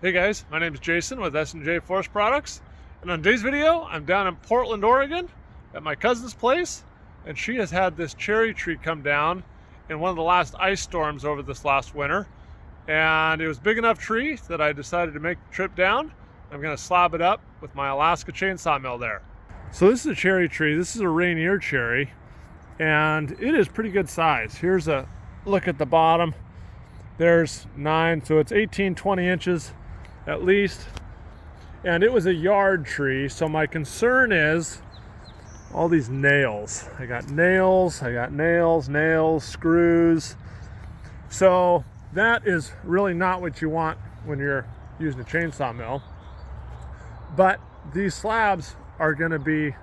Hey guys, my name is Jason with S&J Forest Products, and on today's video I'm down in Portland, Oregon at my cousin's place, and she has had this cherry tree come down in one of the last ice storms over this last winter, and it was a big enough tree that I decided to make the trip down. I'm going to slab it up with my Alaska chainsaw mill there. So this is a cherry tree. This is a Rainier cherry, and it is pretty good size. Here's a look at the bottom. There's 9, so it's 18-20 inches at least, and it was a yard tree. So my concern is all these nails. I got nails, screws. So that is really not what you want when you're using a chainsaw mill. But these slabs are going to be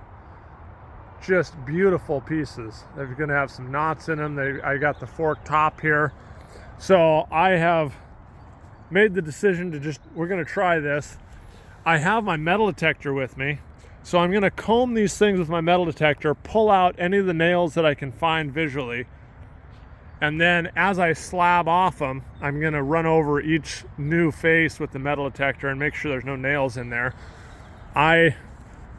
just beautiful pieces. They're going to have some knots in them. I got the forked top here. So I have made the decision to we're going to try this. I have my metal detector with me. So I'm going to comb these things with my metal detector, pull out any of the nails that I can find visually. And then as I slab off them, I'm going to run over each new face with the metal detector and make sure there's no nails in there. I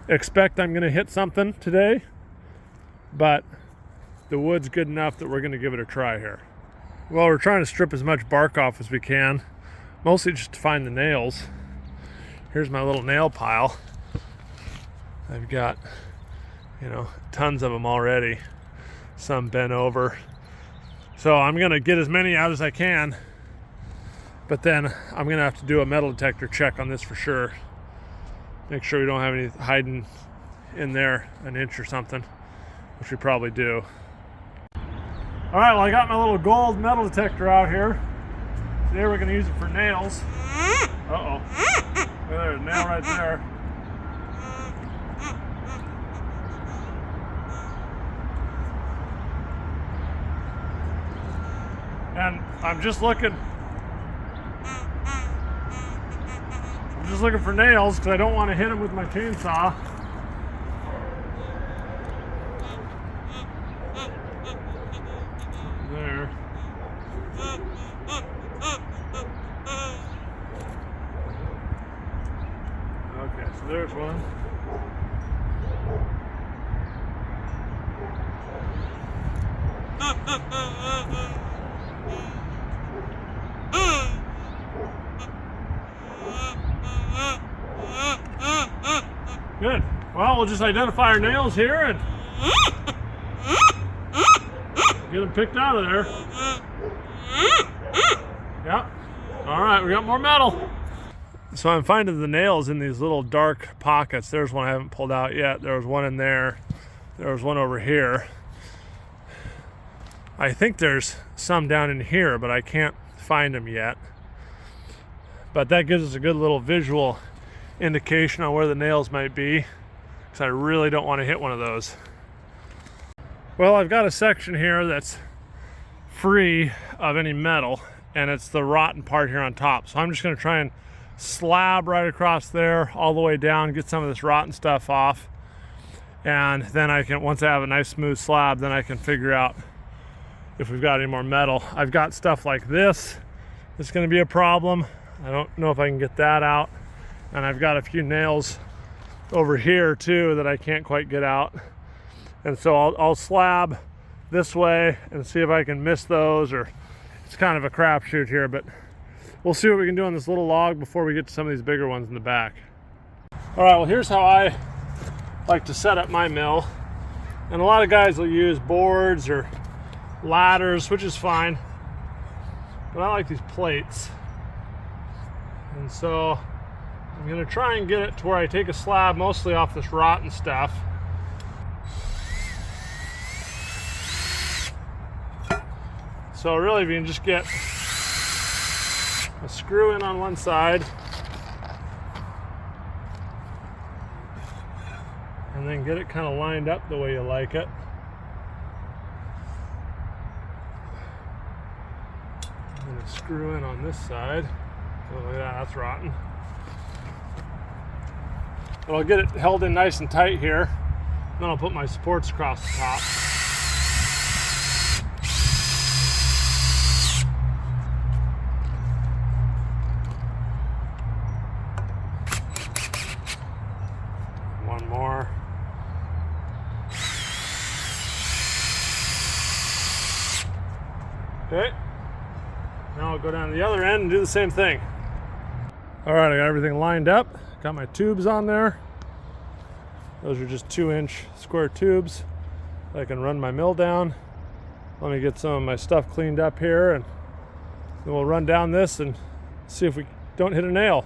expect I'm going to hit something today, but the wood's good enough that we're going to give it a try here. Well, we're trying to strip as much bark off as we can, mostly just to find the nails. Here's my little nail pile. I've got, tons of them already, some bent over. So I'm going to get as many out as I can, but then I'm going to have to do a metal detector check on this for sure. Make sure we don't have any hiding in there an inch or something, which we probably do. All right, well, I got my little gold metal detector out here. Today we're going to use it for nails. Uh-oh. There's a nail right there. And I'm just looking for nails because I don't want to hit them with my chainsaw. There. Okay, so there's one. Good. Well, we'll just identify our nails here and get them picked out of there. Yep. All right, we got more metal. So I'm finding the nails in these little dark pockets. There's one I haven't pulled out yet. There was one in there. There was one over here. I think there's some down in here, but I can't find them yet. But that gives us a good little visual indication on where the nails might be, because I really don't want to hit one of those. Well, I've got a section here that's free of any metal, and it's the rotten part here on top. So I'm just going to try and slab right across there all the way down, get some of this rotten stuff off, and then I can, once I have a nice smooth slab, then I can figure out if we've got any more metal. I've got stuff like this that's going to be a problem. I don't know if I can get that out. And I've got a few nails over here too that I can't quite get out. And so I'll slab this way and see if I can miss those, or it's kind of a crapshoot here, but we'll see what we can do on this little log before we get to some of these bigger ones in the back. All right, well, here's how I like to set up my mill. And a lot of guys will use boards or ladders, which is fine, but I like these plates. And so I'm going to try and get it to where I take a slab mostly off this rotten stuff. So really, if you can just get a screw in on one side and then get it kind of lined up the way you like it. And a screw in on this side. Oh, look at that, that's rotten. But I'll get it held in nice and tight here. Then I'll put my supports across the top. more. Okay. Now I'll go down to the other end and do the same thing. All right, I got everything lined up. Got my tubes on there. Those are just 2-inch square tubes. I can run my mill down. Let me get some of my stuff cleaned up here, and then we'll run down this and see if we don't hit a nail.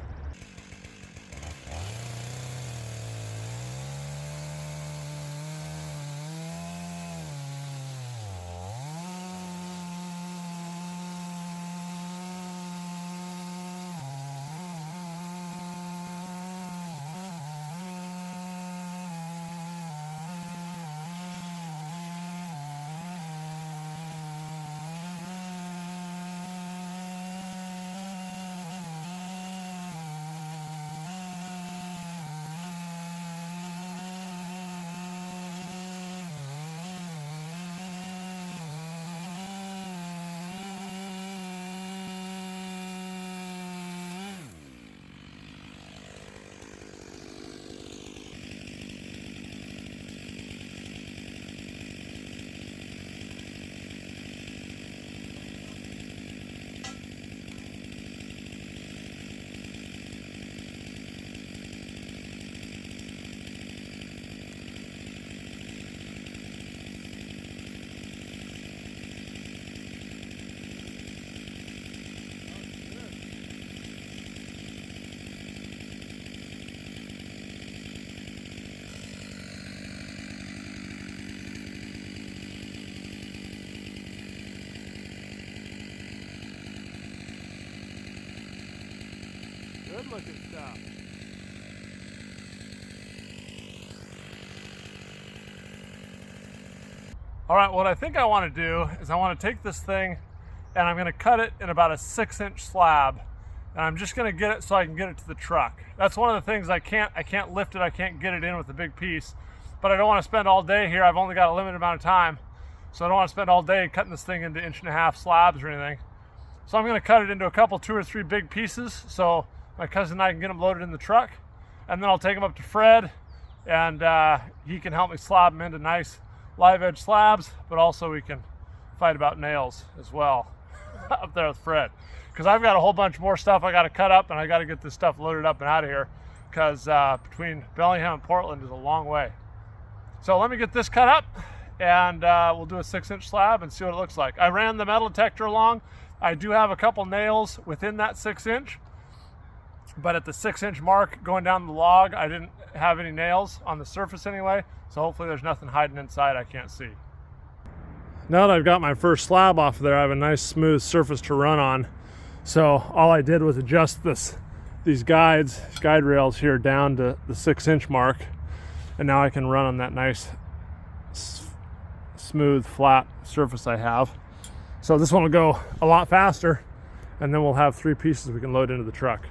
Good looking stuff. All right, what I think I want to do is I want to take this thing and I'm going to cut it in about a 6-inch slab, and I'm just going to get it so I can get it to the truck. That's one of the things I can't lift it, I can't get it in with a big piece, but I don't want to spend all day here. I've only got a limited amount of time, so I don't want to spend all day cutting this thing into 1.5-inch slabs or anything. So I'm going to cut it into a couple, 2 or 3 big pieces so my cousin and I can get them loaded in the truck, and then I'll take them up to Fred, and he can help me slab them into nice live edge slabs, but also we can fight about nails as well up there with Fred, because I've got a whole bunch more stuff I got to cut up, and I got to get this stuff loaded up and out of here, because between Bellingham and Portland is a long way. So let me get this cut up, and we'll do a 6-inch slab and see what it looks like. I ran the metal detector along. I do have a couple nails within that 6-inch, but at the 6-inch mark going down the log, I didn't have any nails on the surface anyway, so hopefully there's nothing hiding inside I can't see. Now that I've got my first slab off there, I have a nice smooth surface to run on. So all I did was adjust these guide rails here down to the 6-inch mark, and now I can run on that nice smooth flat surface I have. So this one will go a lot faster, and then we'll have 3 pieces we can load into the truck.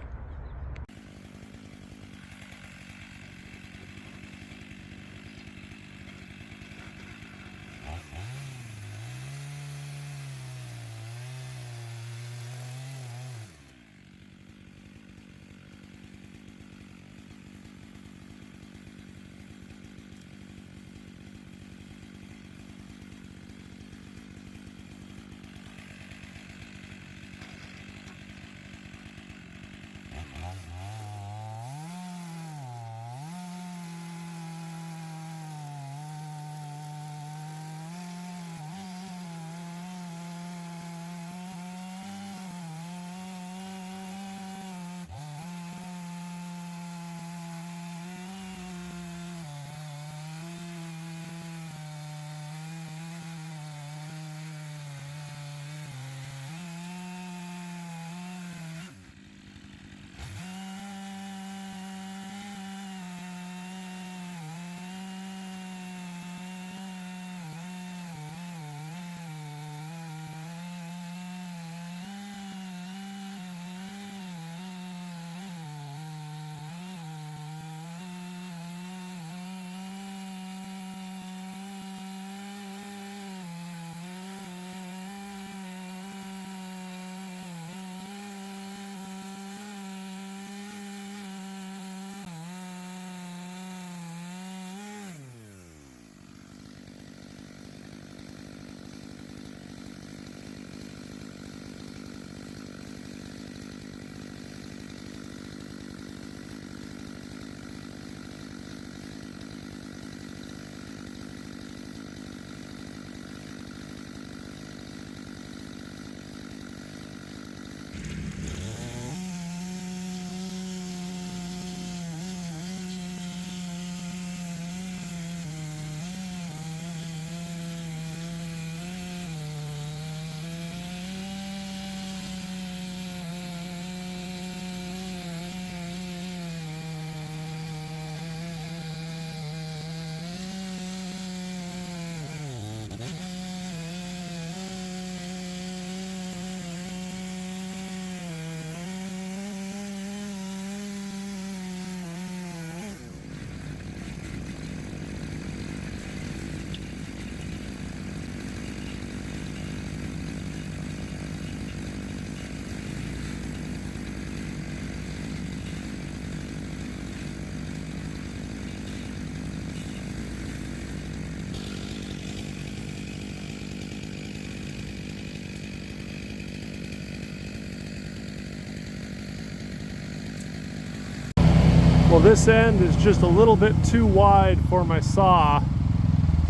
Well, this end is just a little bit too wide for my saw,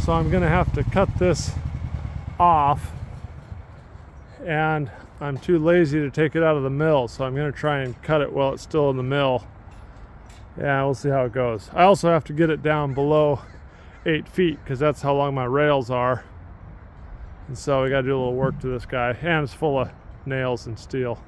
so I'm gonna have to cut this off, and I'm too lazy to take it out of the mill, so I'm gonna try and cut it while it's still in the mill. Yeah, we'll see how it goes. I also have to get it down below 8 feet because that's how long my rails are, and so we got to do a little work to this guy, and it's full of nails and steel.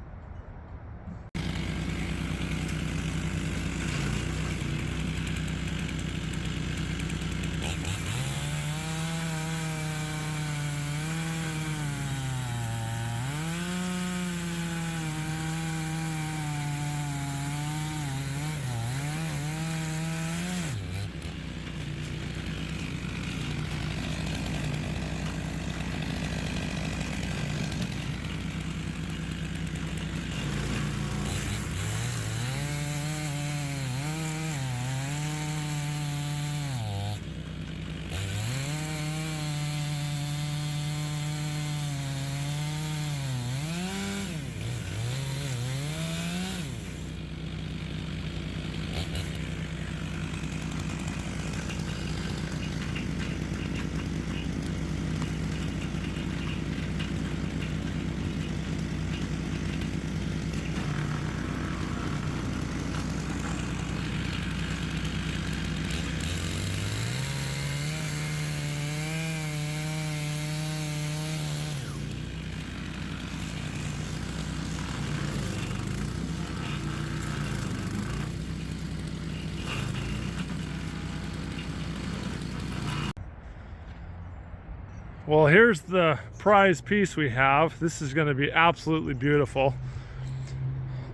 Well, here's the prize piece we have. This is going to be absolutely beautiful.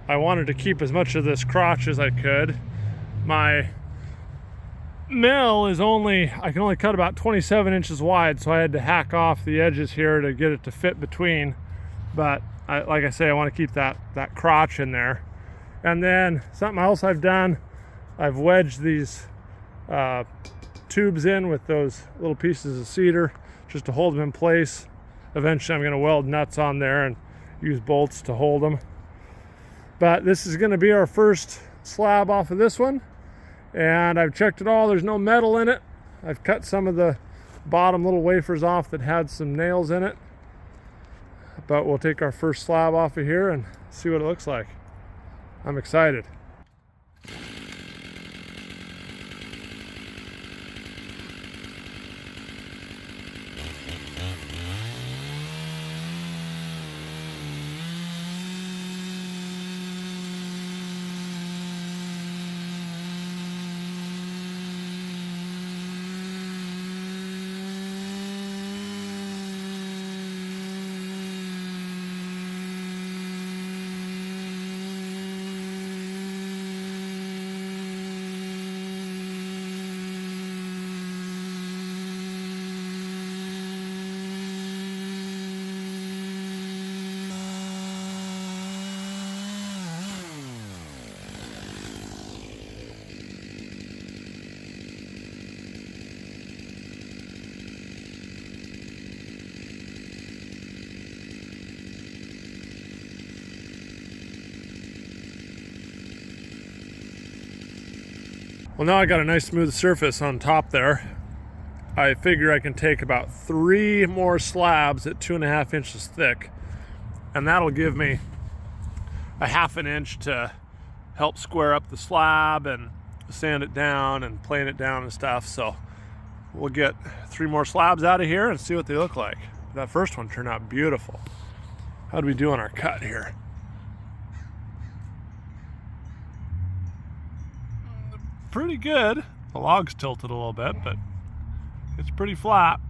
I wanted to keep as much of this crotch as I could. My mill is I can only cut about 27 inches wide, so I had to hack off the edges here to get it to fit between. But like I say, I want to keep that crotch in there. And then something else I've done, I've wedged these tubes in with those little pieces of cedar just to hold them in place. Eventually I'm going to weld nuts on there and use bolts to hold them. But this is going to be our first slab off of this one, and I've checked it all. There's no metal in it. I've cut some of the bottom little wafers off that had some nails in it, but we'll take our first slab off of here and see what it looks like. I'm excited. Well, now I got a nice smooth surface on top there. I figure I can take about 3 more slabs at 2.5 inches thick, and that'll give me a 1/2 inch to help square up the slab and sand it down and plane it down and stuff. So we'll get 3 more slabs out of here and see what they look like. That first one turned out beautiful. How'd we do on our cut here? Pretty good. The log's tilted a little bit, but it's pretty flat.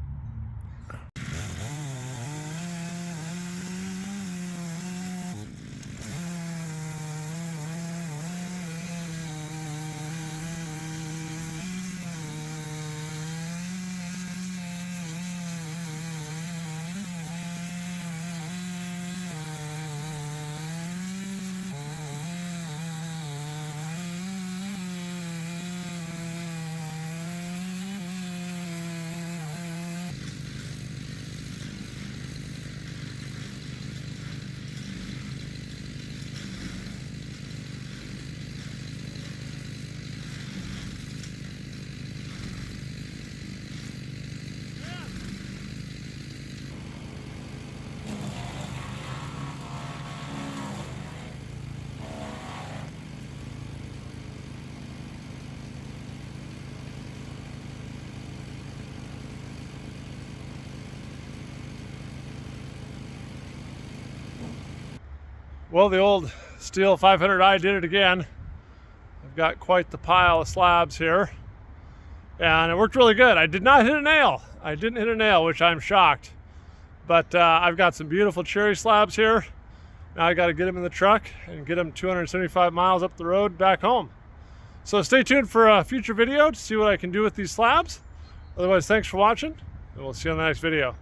Well, the old Steel 500i did it again. I've got quite the pile of slabs here, and it worked really good. I did not hit a nail. I didn't hit a nail, which I'm shocked. But I've got some beautiful cherry slabs here. Now I got to get them in the truck and get them 275 miles up the road back home. So stay tuned for a future video to see what I can do with these slabs. Otherwise, thanks for watching, and we'll see you on the next video.